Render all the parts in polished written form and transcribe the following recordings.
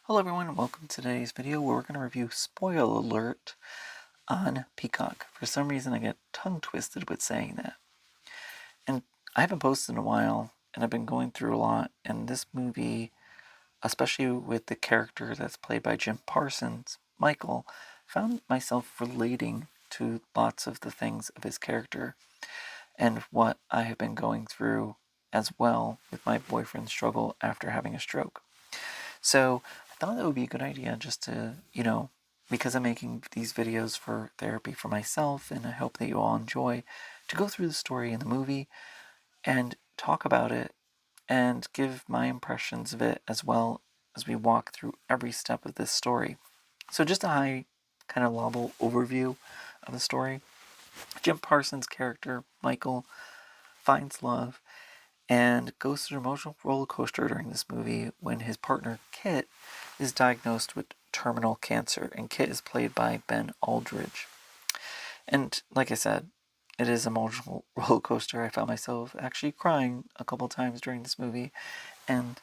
Hello everyone and welcome to today's video where we're going to review Spoil Alert on Peacock. For some reason I get tongue twisted with saying that. And I haven't posted in a while and I've been going through a lot, and this movie, especially with the character that's played by Jim Parsons, Michael, found myself relating to lots of the things of his character and what I have been going through as well with my boyfriend's struggle after having a stroke. So I thought that would be a good idea just to, because I'm making these videos for therapy for myself, and I hope that you all enjoy, to go through the story in the movie and talk about it and give my impressions of it as well as we walk through every step of this story. So just a high kind of level overview of the story. Jim Parsons' character, Michael, finds love and goes through an emotional roller coaster during this movie when his partner Kit is diagnosed with terminal cancer, and Kit is played by Ben Aldridge. And like I said, it is an emotional roller coaster. I found myself actually crying a couple times during this movie, and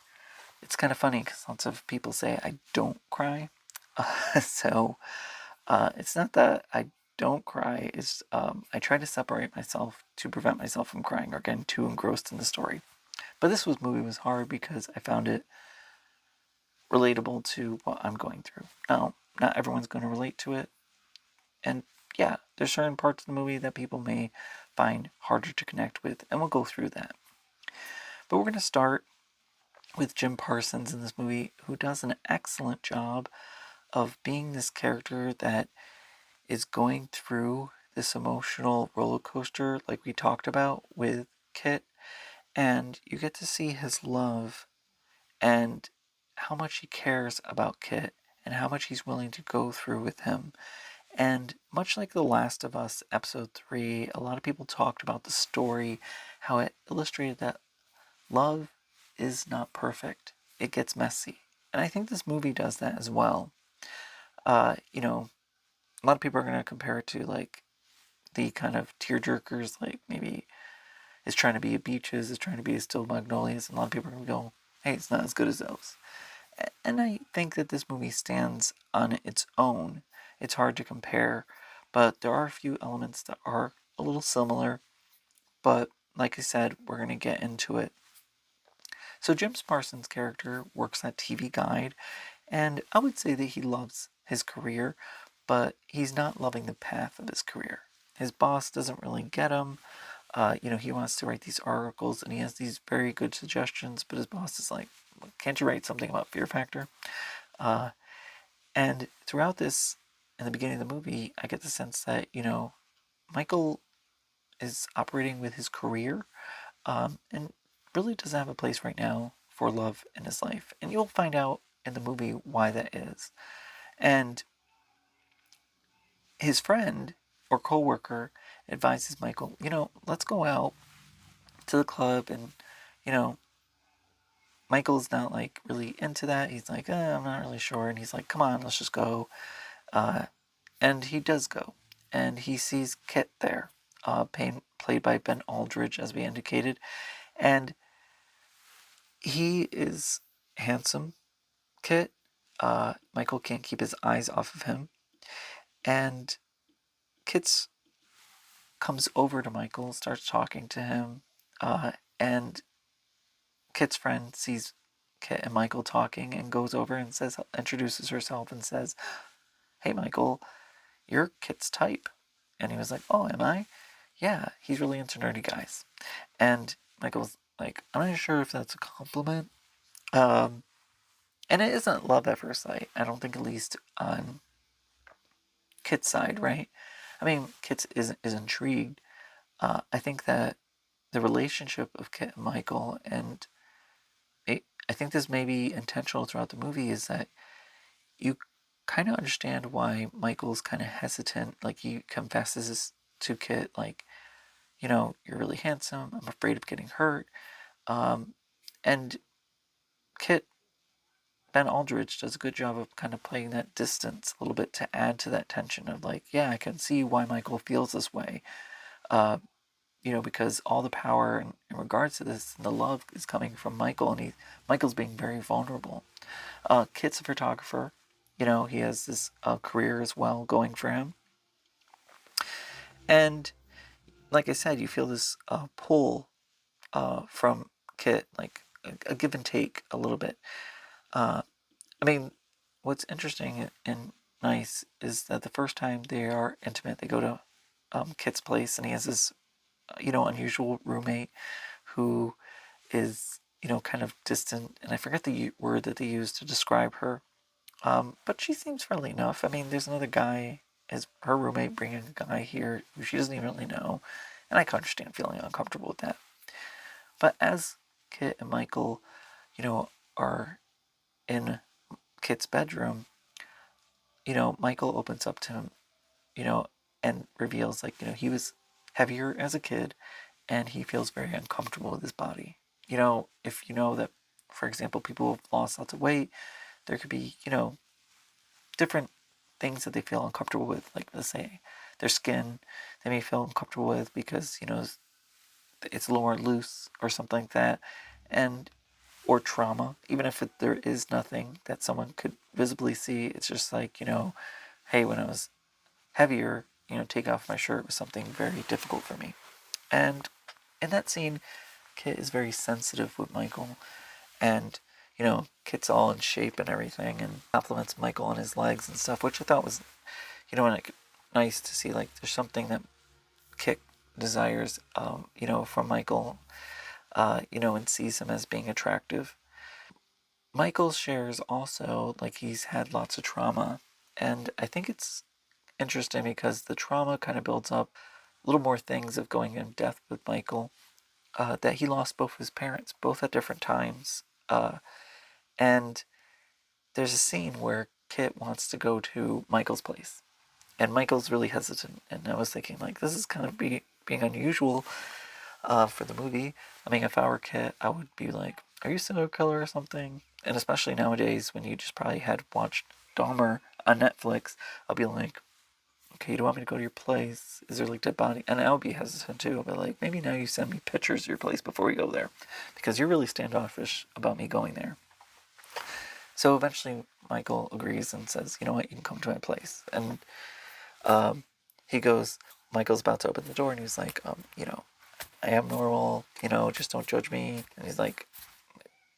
it's kind of funny because lots of people say I don't cry. So it's not that I don't cry, it's I try to separate myself to prevent myself from crying or getting too engrossed in the story. But this movie was hard because I found it relatable to what I'm going through. Now, not everyone's going to relate to it, and yeah, there's certain parts of the movie that people may find harder to connect with, and we'll go through that. But we're going to start with Jim Parsons in this movie, who does an excellent job of being this character that is going through this emotional roller coaster, like we talked about with Kit, and you get to see his love and how much he cares about Kit and how much he's willing to go through with him. And much like The Last of Us episode 3, a lot of people talked about the story, how it illustrated that love is not perfect. It gets messy. And I think this movie does that as well. A lot of people are going to compare it to like the kind of tearjerkers, like maybe It's Trying to Be a Beaches, It's Trying to Be a Still Magnolias, and a lot of people are going to go, hey, it's not as good as those. And I think that this movie stands on its own. It's hard to compare, but there are a few elements that are a little similar. But like I said, we're going to get into it. So Jim Parsons' character works at TV Guide, and I would say that he loves his career, but he's not loving the path of his career. His boss doesn't really get him. He wants to write these articles, and he has these very good suggestions, but his boss is like, can't you write something about Fear Factor? Uh, and throughout this, in the beginning of the movie, I get the sense that, Michael is operating with his career, and really doesn't have a place right now for love in his life. And you'll find out in the movie why that is. And his friend or coworker advises Michael, let's go out to the club, and, you know, Michael's not like really into that. He's like, I'm not really sure. And he's like, come on, let's just go. Uh, and he does go. And he sees Kit there, played by Ben Aldridge, as we indicated. And he is handsome, Kit. Michael can't keep his eyes off of him. And Kit comes over to Michael, starts talking to him. And Kit's friend sees Kit and Michael talking and goes over and introduces herself and says, hey, Michael, you're Kit's type. And he was like, oh, am I? Yeah, he's really into nerdy guys. And Michael's like, I'm not sure if that's a compliment. And it isn't love at first sight. I don't think, at least on Kit's side, right? I mean, Kit is intrigued. I think that the relationship of Kit and Michael, and I think this may be intentional throughout the movie, is that you kind of understand why Michael's kind of hesitant. Like, he confesses to Kit, like, you're really handsome. I'm afraid of getting hurt. And Kit, Ben Aldridge, does a good job of kind of playing that distance a little bit to add to that tension of like, yeah, I can see why Michael feels this way. because all the power in regards to this, and the love is coming from Michael, and Michael's being very vulnerable. Kit's a photographer. He has this career as well going for him. And like I said, you feel this pull from Kit, like a give and take a little bit. I mean, what's interesting and nice is that the first time they are intimate, they go to Kit's place, and he has this, unusual roommate who is, kind of distant, and I forget the word that they use to describe her. But she seems friendly enough. I mean, there's another guy, as her roommate, bringing a guy here who she doesn't even really know, and I can understand feeling uncomfortable with that. But as Kit and Michael, are in Kit's bedroom, Michael opens up to him, and reveals, like, he was heavier as a kid, and he feels very uncomfortable with his body. If you know that, for example, people have lost lots of weight, there could be, different things that they feel uncomfortable with. Like, let's say their skin, they may feel uncomfortable with because, it's more loose or something like that. And, or trauma, even if there is nothing that someone could visibly see, it's just like, hey, when I was heavier, take off my shirt was something very difficult for me. And in that scene, Kit is very sensitive with Michael, and Kit's all in shape and everything, and compliments Michael on his legs and stuff, which I thought was, like, nice to see. Like, there's something that Kit desires, from Michael, and sees him as being attractive. Michael shares also, like, he's had lots of trauma, and I think it's interesting because the trauma kind of builds up a little more things of going in depth with Michael. That he lost both his parents, both at different times. And there's a scene where Kit wants to go to Michael's place, and Michael's really hesitant. And I was thinking, like, this is kind of being unusual for the movie. I mean, if I were Kit, I would be like, are you a serial killer or something? And especially nowadays, when you just probably had watched Dahmer on Netflix, I'll be like, okay, you don't want me to go to your place? Is there, like, dead body? And I would be hesitant too. I'll be like, maybe now you send me pictures of your place before we go there, because you're really standoffish about me going there. So eventually Michael agrees and says, you know what, you can come to my place. And he goes, Michael's about to open the door, and he's like, I am normal, just don't judge me. And he's like,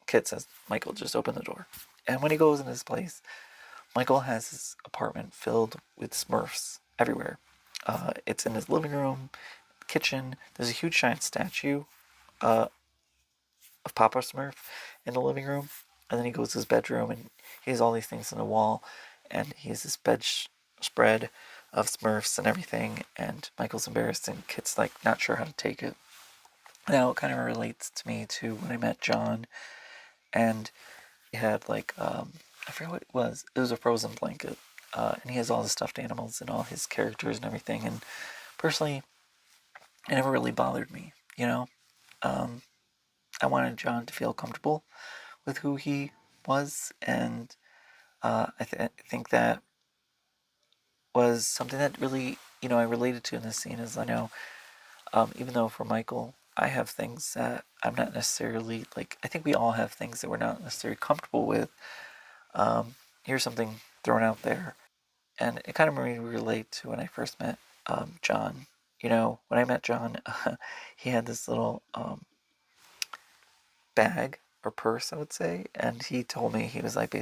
Kit says, Michael, just open the door. And when he goes in his place, Michael has his apartment filled with Smurfs everywhere. It's in his living room, kitchen. There's a huge giant statue of Papa Smurf in the living room. And then he goes to his bedroom, and he has all these things on the wall. And he has this bed spread of Smurfs and everything. And Michael's embarrassed, and Kit's, like, not sure how to take it. Now, it kind of relates to me to when I met John. And he had, like, I forget what it was. It was a frozen blanket. And he has all the stuffed animals and all his characters and everything. And personally, it never really bothered me, I wanted John to feel comfortable with who he was. And I think that was something that really, I related to in this scene. Is, I know, even though for Michael, I have things that I'm not necessarily, like, I think we all have things that we're not necessarily comfortable with. Here's something thrown out there. And it kind of made me relate to when I first met John. When I met John, he had this little bag or purse, I would say, and he told me, he was like,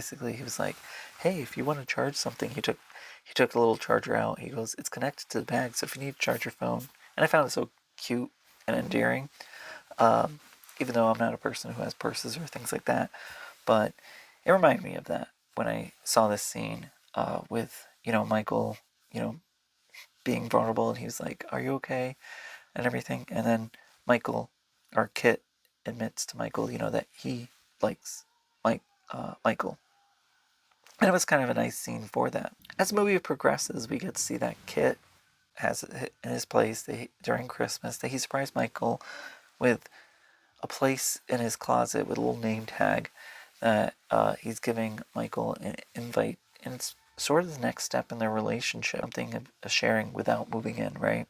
hey, if you want to charge something, he took a little charger out. He goes, it's connected to the bag, so if you need to charge your phone. And I found it so cute and endearing, even though I'm not a person who has purses or things like that. But it reminded me of that when I saw this scene with, Michael, being vulnerable, and he was like, are you okay? And everything. And then Kit admits to Michael, that he likes Michael. And it was kind of a nice scene for that. As the movie progresses, we get to see that Kit has in his place during Christmas that he surprised Michael with a place in his closet with a little name tag that he's giving Michael an invite. And it's sort of the next step in their relationship, something of sharing without moving in, right?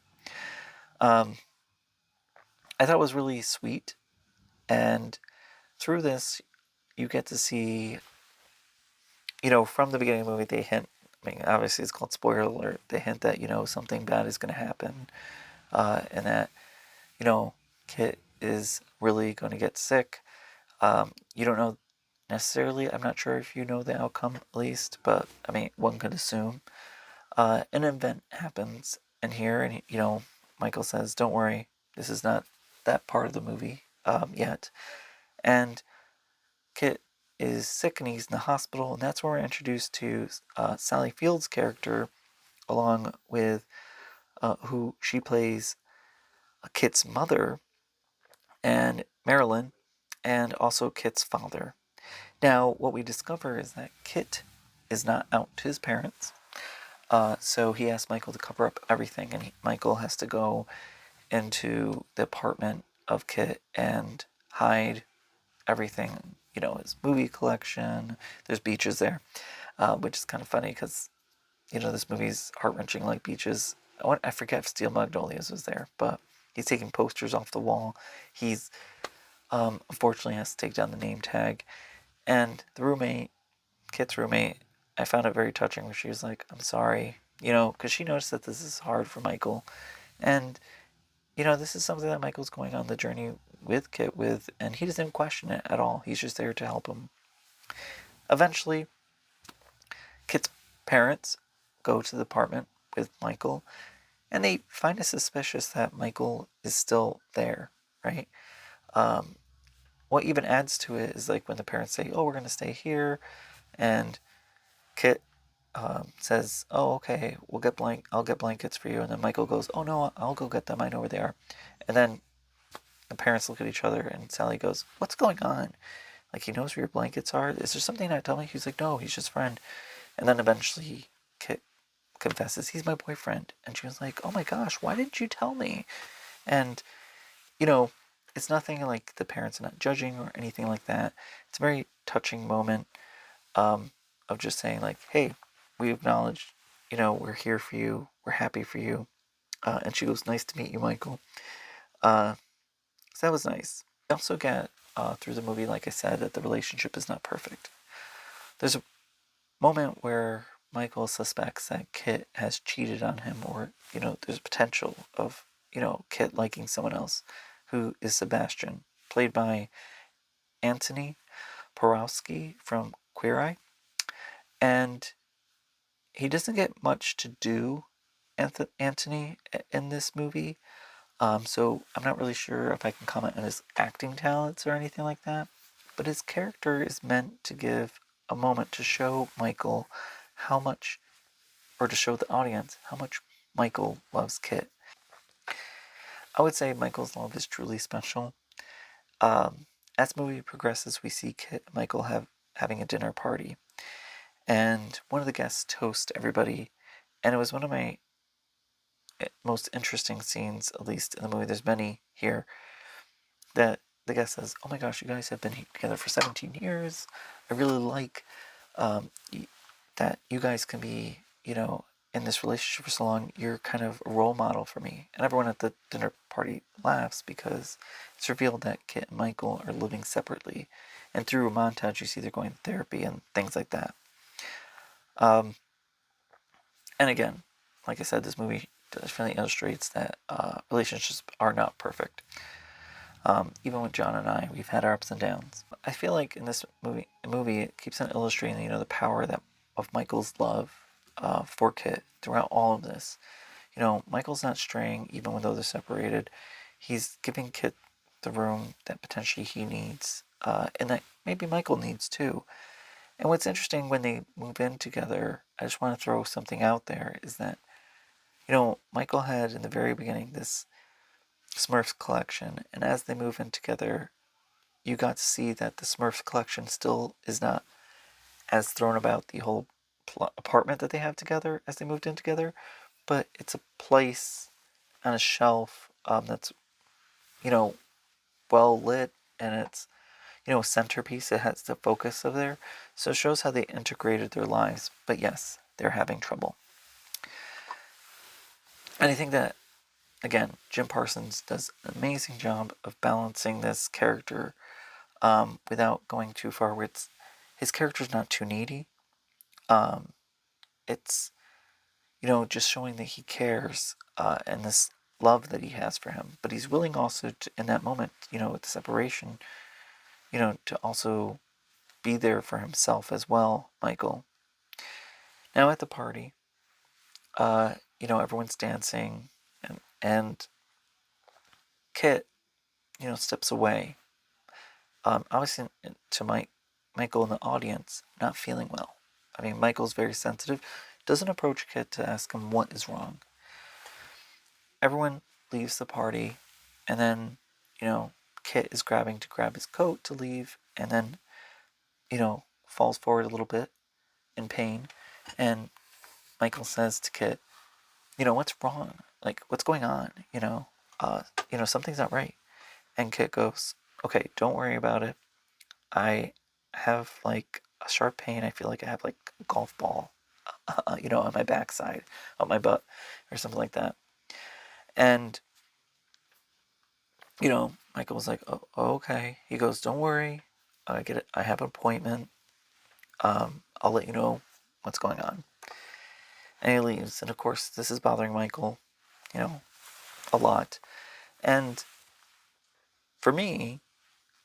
I thought was really sweet. And through this, you get to see, from the beginning of the movie, they hint. I mean, obviously, it's called spoiler alert. They hint that something bad is going to happen, and that Kit is really going to get sick. You don't know necessarily. I'm not sure if you know the outcome at least, but I mean, one could assume. An event happens in here, and Michael says, "Don't worry, this is not that part of the movie yet." And Kit is sick and he's in the hospital, and that's where we're introduced to Sally Field's character, along with who she plays Kit's mother, and Marilyn, and also Kit's father. Now, what we discover is that Kit is not out to his parents, so he asks Michael to cover up everything, and Michael has to go into the apartment of Kit and hide everything, his movie collection. There's beaches there, which is kind of funny because, this movie's heart-wrenching like beaches. I forget if Steel Magnolias was there, but he's taking posters off the wall. He's unfortunately has to take down the name tag. And the roommate, Kit's roommate, I found it very touching where she was like, "I'm sorry," because she noticed that this is hard for Michael. And, this is something that Michael's going on the journey with Kit with, and he doesn't question it at all. He's just there to help him. Eventually, Kit's parents go to the apartment with Michael, and they find it suspicious that Michael is still there, right? What even adds to it is like when the parents say, "Oh, we're going to stay here," and Kit says, "Oh, okay, I'll get blankets for you," and then Michael goes, "Oh no, I'll go get them. I know where they are." And then the parents look at each other, and Sally goes, "What's going on? Like, he knows where your blankets are? Is there something not telling me?" He's like, "No, he's just a friend." And then eventually Kit confesses, "He's my boyfriend." And she was like, "Oh my gosh, why didn't you tell me?" And, it's nothing like the parents are not judging or anything like that. It's a very touching moment of just saying like, "Hey, we acknowledge, we're here for you. We're happy for you." And she goes, "Nice to meet you, Michael." So that was nice. We also get through the movie, like I said, that the relationship is not perfect. There's a moment where Michael suspects that Kit has cheated on him, or, there's potential of, Kit liking someone else, who is Sebastian, played by Antoni Porowski from Queer Eye. And he doesn't get much to do, Antoni, in this movie. So I'm not really sure if I can comment on his acting talents or anything like that. But his character is meant to give a moment to show Michael how much, or to show the audience how much Michael loves Kit. I would say Michael's love is truly special. As the movie progresses, we see Kit and Michael having a dinner party. And one of the guests toasts everybody. And it was one of my most interesting scenes, at least in the movie. There's many here, that the guest says, "Oh my gosh, you guys have been together for 17 years. I really like that you guys can be, in this relationship for so long. You're kind of a role model for me." And everyone at the dinner party laughs because it's revealed that Kit and Michael are living separately. And through a montage, you see they're going to therapy and things like that. And again, like I said, this movie definitely illustrates that relationships are not perfect. Even with John and I, we've had our ups and downs. I feel like in this movie it keeps on illustrating, the power of Michael's love for Kit throughout all of this. Michael's not straying, even though they're separated. He's giving Kit the room that potentially he needs, and that maybe Michael needs too. And what's interesting when they move in together, I just want to throw something out there, is that, Michael had in the very beginning this Smurfs collection, and as they move in together, you got to see that the Smurfs collection still is not as thrown about the whole apartment that they have together as they moved in together, but it's a place on a shelf that's, well lit, and it's, a centerpiece. It has the focus of there. So it shows how they integrated their lives. But yes, they're having trouble. And I think that again, Jim Parsons does an amazing job of balancing this character without going too far. Where his character's not too needy. It's just showing that he cares and this love that he has for him. But he's willing also to, in that moment, with the separation, to also be there for himself as well, Michael. Now at the party, everyone's dancing, and Kit, steps away. Obviously, to Michael in the audience, not feeling well. I mean, Michael's very sensitive. Doesn't approach Kit to ask him what is wrong. Everyone leaves the party, and then, Kit is grabbing to grab his coat to leave, and then, falls forward a little bit in pain, and Michael says to Kit, what's wrong? Like, what's going on? Something's not right. And Kit goes, okay, don't worry about it. I have like a sharp pain. I feel like I have like a golf ball, on my backside, on my butt, or something like that. And, Michael was like, oh, okay. He goes, don't worry. I get it. I have an appointment. I'll let you know what's going on. And he leaves. And of course, this is bothering Michael, a lot. And for me,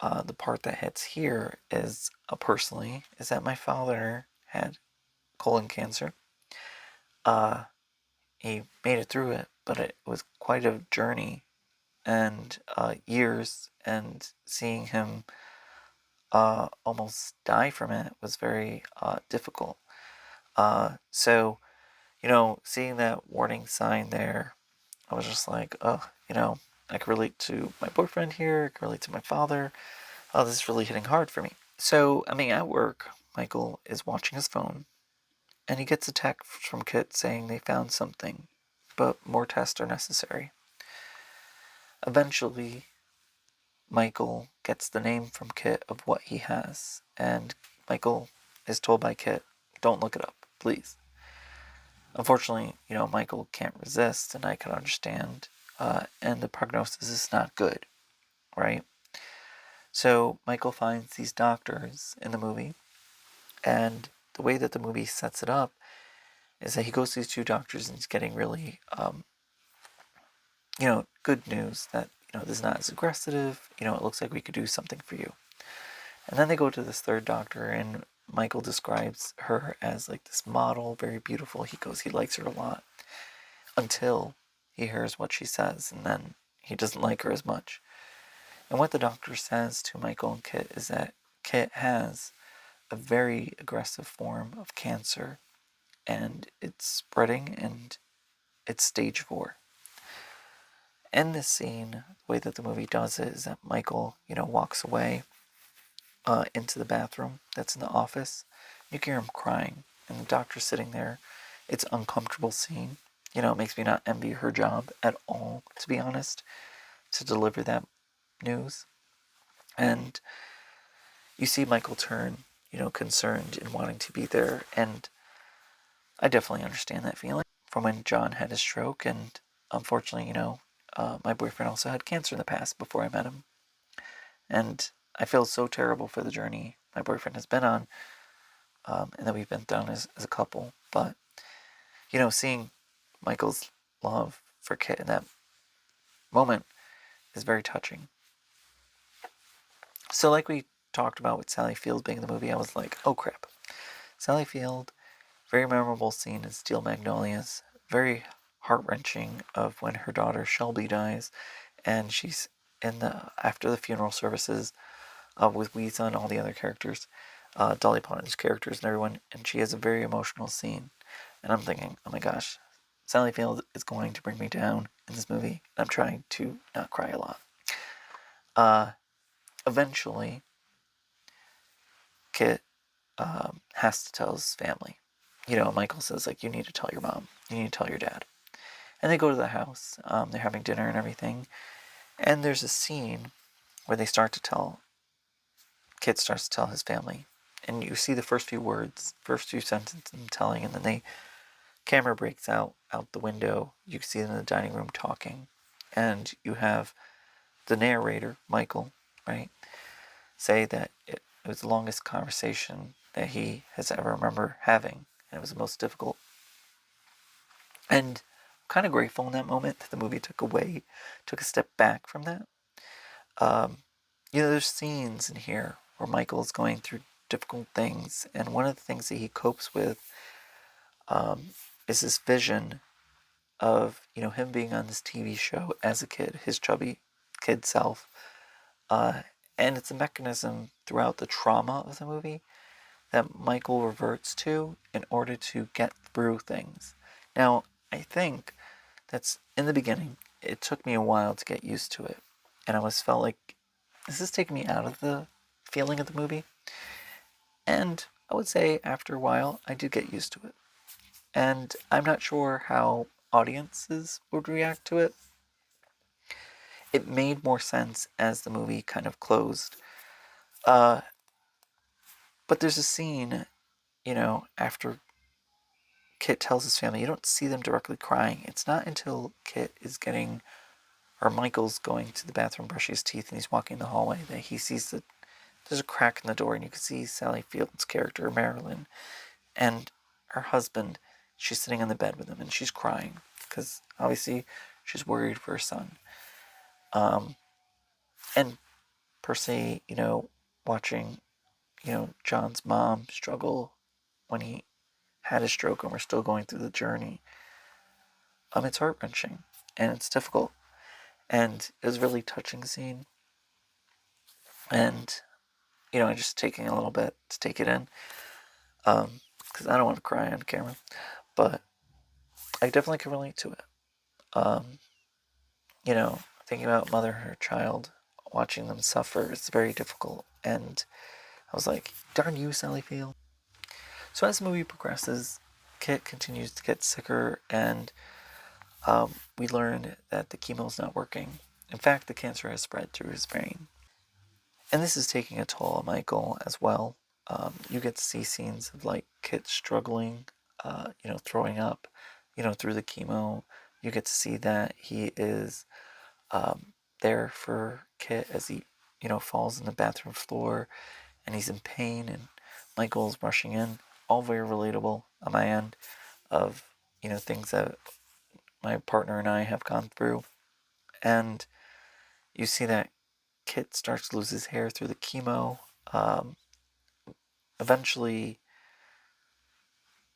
the part that hits here is, personally, is that my father had colon cancer. He made it through it, but it was quite a journey and years, and seeing him almost die from it was very difficult. So, seeing that warning sign there, I was just like, oh, I can relate to my boyfriend here, I can relate to my father. Oh, this is really hitting hard for me. So, I mean, at work, Michael is watching his phone, and he gets a text from Kit saying they found something, but more tests are necessary. Eventually, Michael gets the name from Kit of what he has, and Michael is told by Kit, don't look it up, please. Unfortunately, Michael can't resist, and I can understand, and the prognosis is not good, right? So Michael finds these doctors in the movie, and the way that the movie sets it up is that he goes to these two doctors and he's getting really, good news that, this is not as aggressive, it looks like we could do something for you. And then they go to this third doctor, and Michael describes her as like this model, very beautiful. He goes, he likes her a lot, until he hears what she says, and then he doesn't like her as much. And what the doctor says to Michael and Kit is that Kit has a very aggressive form of cancer, and it's spreading, and it's stage 4. In this scene, the way that the movie does it is that Michael, walks away into the bathroom that's in the office. You can hear him crying, and the doctor's sitting there. It's an uncomfortable scene. It makes me not envy her job at all, to be honest, to deliver that news. And you see Michael turn, concerned and wanting to be there. And I definitely understand that feeling from when John had his stroke. And unfortunately, my boyfriend also had cancer in the past before I met him. And I feel so terrible for the journey my boyfriend has been on, and that we've been down as a couple. But, seeing Michael's love for Kit in that moment is very touching. So like we talked about with Sally Field being in the movie, I was like, oh crap. Sally Field, very memorable scene in Steel Magnolias, very heart-wrenching of when her daughter Shelby dies, and she's after the funeral services with Weeza and all the other characters, Dolly Parton's characters and everyone, and she has a very emotional scene. And I'm thinking, oh my gosh, Sally Field is going to bring me down in this movie. I'm trying to not cry a lot. Eventually, Kit has to tell his family. Michael says, like, you need to tell your mom. You need to tell your dad. And they go to the house. They're having dinner and everything. And there's a scene where Kit starts to tell his family. And you see the first few sentences in telling, and then camera breaks out the window. You can see them in the dining room talking. and you have the narrator, Michael, right, say that it was the longest conversation that he has ever remember having, and it was the most difficult. And I'm kind of grateful in that moment that the movie took a step back from that. There's scenes in here where Michael's going through difficult things, and one of the things that he copes with is this vision of him being on this TV show as a kid, his chubby kid self, and it's a mechanism throughout the trauma of the movie that Michael reverts to in order to get through things. Now, I think that's in the beginning. It took me a while to get used to it, and I always felt like this is taking me out of the feeling of the movie. And I would say after a while, I did get used to it. And I'm not sure how audiences would react to it. It made more sense as the movie kind of closed. But there's a scene, after Kit tells his family, you don't see them directly crying. It's not until Michael's going to the bathroom, brushing his teeth, and he's walking in the hallway that he sees that there's a crack in the door, and you can see Sally Field's character, Marilyn, and her husband. She's sitting on the bed with him, and she's crying because obviously she's worried for her son. And Percy, watching, John's mom struggle when he had a stroke, and we're still going through the journey. It's heart-wrenching, and it's difficult, and it was a really touching scene. And just taking a little bit to take it in, because I don't want to cry on camera, but I definitely can relate to it. Thinking about mother and her child, watching them suffer, it's very difficult. And I was like, darn you, Sally Field. So as the movie progresses, Kit continues to get sicker, and we learn that the chemo's not working. In fact, the cancer has spread through his brain. And this is taking a toll on Michael as well. You get to see scenes of Kit struggling, throwing up, through the chemo. You get to see that he is there for Kit as he, falls in the bathroom floor, and he's in pain, and Michael's rushing in. All very relatable on my end of, things that my partner and I have gone through. And you see that Kit starts to lose his hair through the chemo. Eventually,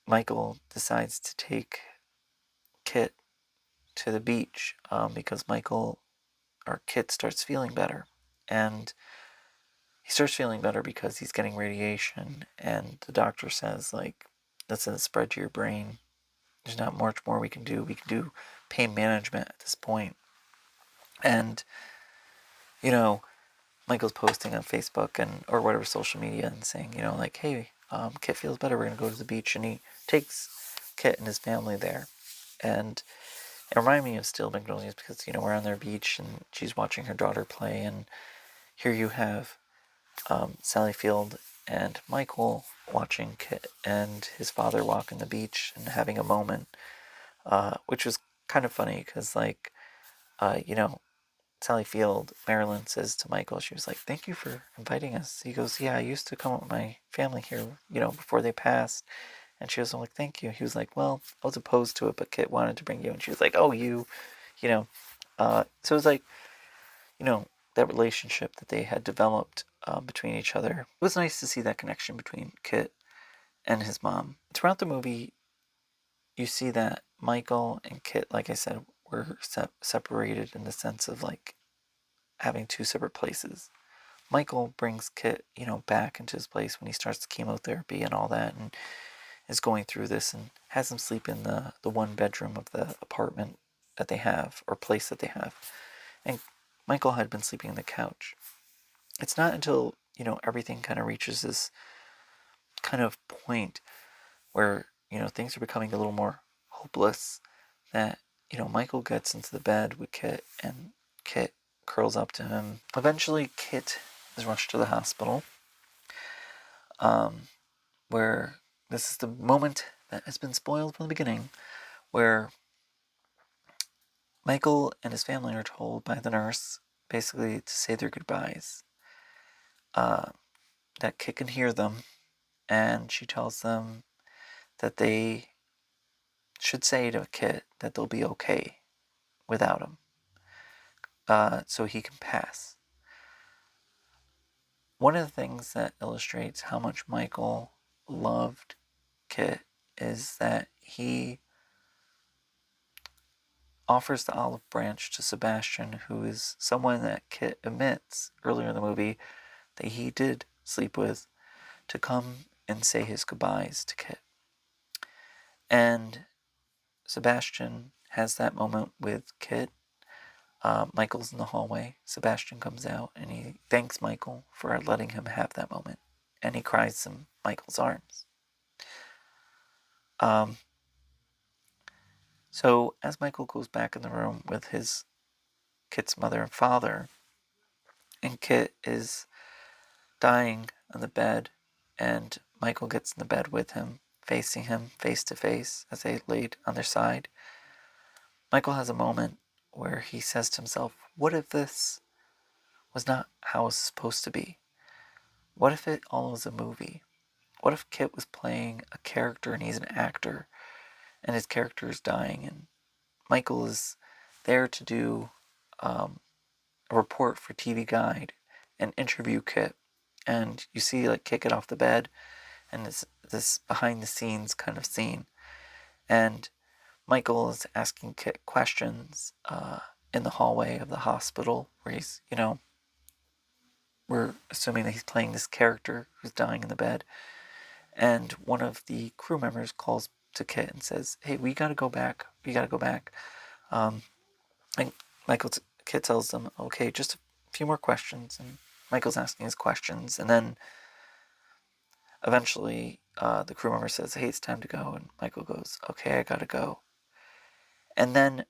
Michael decides to take Kit to the beach because Kit starts feeling better. And he starts feeling better because he's getting radiation, and the doctor says, that's going to spread to your brain. There's not much more we can do. We can do pain management at this point. And, Michael's posting on Facebook or whatever social media and saying, hey, Kit feels better. We're going to go to the beach. And he takes Kit and his family there. And it reminded me of Steel Magnolias because, we're on their beach and she's watching her daughter play. And here you have Sally Field and Michael watching Kit and his father walk on the beach and having a moment, which was kind of funny because, Sally Field, Marilyn, says to Michael, she was like, thank you for inviting us. He goes, yeah, I used to come with my family here, before they passed. And she was like, thank you. He was like, well, I was opposed to it, but Kit wanted to bring you. And she was like, oh, you know. So it was like, that relationship that they had developed between each other. It was nice to see that connection between Kit and his mom. Throughout the movie, you see that Michael and Kit, like I said, were separated in the sense of having two separate places. Michael brings Kit, back into his place when he starts the chemotherapy and all that, and is going through this and has him sleep in the one bedroom of the apartment that they have, or place that they have. And Michael had been sleeping on the couch. It's not until, everything kind of reaches this kind of point where, things are becoming a little more hopeless that, Michael gets into the bed with Kit and Kit curls up to him. Eventually, Kit is rushed to the hospital, where this is the moment that has been spoiled from the beginning, where Michael and his family are told by the nurse basically to say their goodbyes. That Kit can hear them, and she tells them that they should say to Kit that they'll be okay without him, so he can pass. One of the things that illustrates how much Michael loved Kit is that he offers the olive branch to Sebastian, who is someone that Kit admits earlier in the movie that he did sleep with, to come and say his goodbyes to Kit. And Sebastian has that moment with Kit. Michael's in the hallway. Sebastian comes out and he thanks Michael for letting him have that moment. And he cries in Michael's arms. So as Michael goes back in the room with his Kit's mother and father, and Kit is dying on the bed, and Michael gets in the bed with him, facing him face to face as they laid on their side, Michael has a moment where he says to himself, what if this was not how it was supposed to be? What if it all was a movie? What if Kit was playing a character and he's an actor and his character is dying and Michael is there to do a report for TV Guide and interview Kit, and you see like Kit get off the bed and it's this behind the scenes kind of scene, and Michael is asking Kit questions in the hallway of the hospital where he's, we're assuming that he's playing this character who's dying in the bed, and one of the crew members calls to Kit and says, hey, we gotta go back, and Kit tells them, okay, just a few more questions, and Michael's asking his questions, and then eventually the crew member says, hey, it's time to go, and Michael goes, okay, I gotta go. And then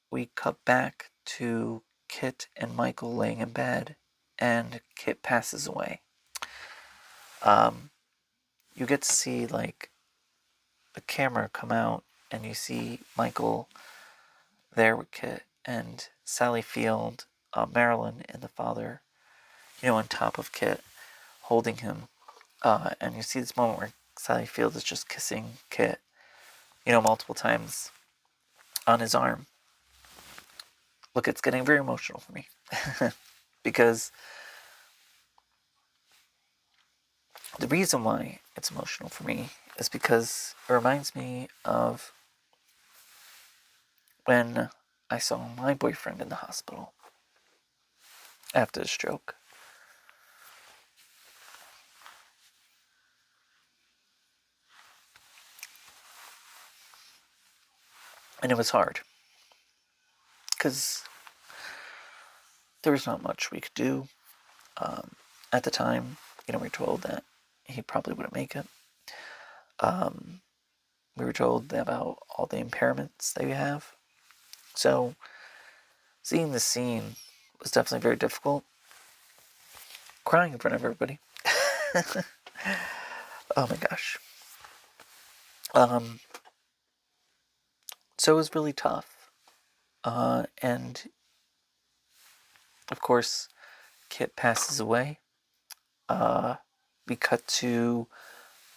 we cut back to Kit and Michael laying in bed, and Kit passes away. You get to see like the camera come out, and you see Michael there with Kit and Sally Field, Marilyn, and the father, on top of Kit, holding him. And you see this moment where Sally Field is just kissing Kit, multiple times on his arm. Look, it's getting very emotional for me. Because the reason why it's emotional for me is because it reminds me of when I saw my boyfriend in the hospital after the stroke. And it was hard. Because there was not much we could do. At the time, we were told that he probably wouldn't make it. We were told about all the impairments that you have. So, seeing this scene was definitely very difficult. Crying in front of everybody. Oh my gosh. So it was really tough. And of course, Kit passes away. We cut to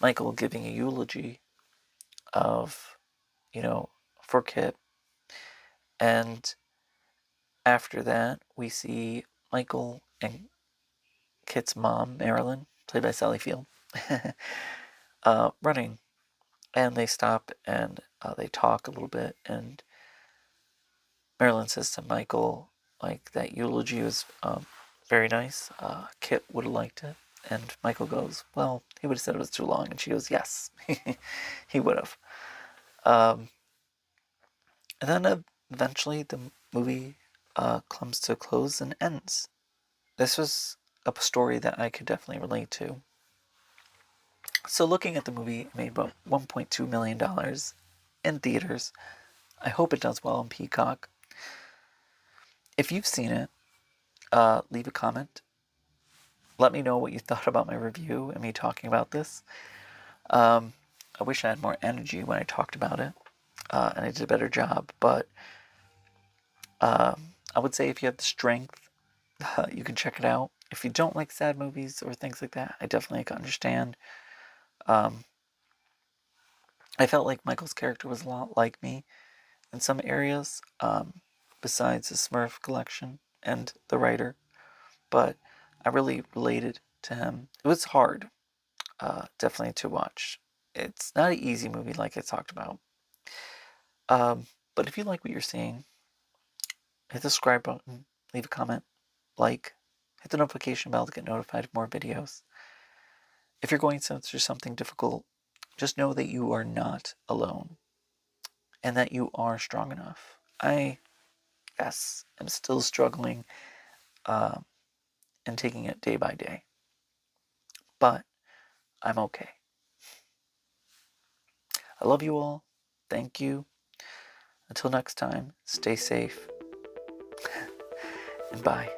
Michael giving a eulogy of, for Kit. And after that, we see Michael and Kit's mom, Marilyn, played by Sally Field, running. And they stop and they talk a little bit. And Marilyn says to Michael, like, that eulogy was very nice. Kit would have liked it. And Michael goes, well, he would have said it was too long. And she goes, yes, he would have. And then eventually the movie comes to a close and ends. This was a story that I could definitely relate to. So looking at the movie, it made about $1.2 million in theaters. I hope it does well on Peacock. If you've seen it, leave a comment. Let me know what you thought about my review and me talking about this. I wish I had more energy when I talked about it, and I did a better job, but I would say if you have the strength, you can check it out. If you don't like sad movies or things like that, I definitely can understand. Um, I felt like Michael's character was a lot like me in some areas, besides the Smurf collection and the writer, but I really related to him. It was hard, definitely to watch. It's not an easy movie, like I talked about. But if you like what you're seeing, hit the subscribe button, leave a comment, like, hit the notification bell to get notified of more videos. If you're going through something difficult, just know that you are not alone and that you are strong enough. I, yes, am still struggling uh, and taking it day by day, but I'm okay. I love you all. Thank you. Until next time, stay safe and bye.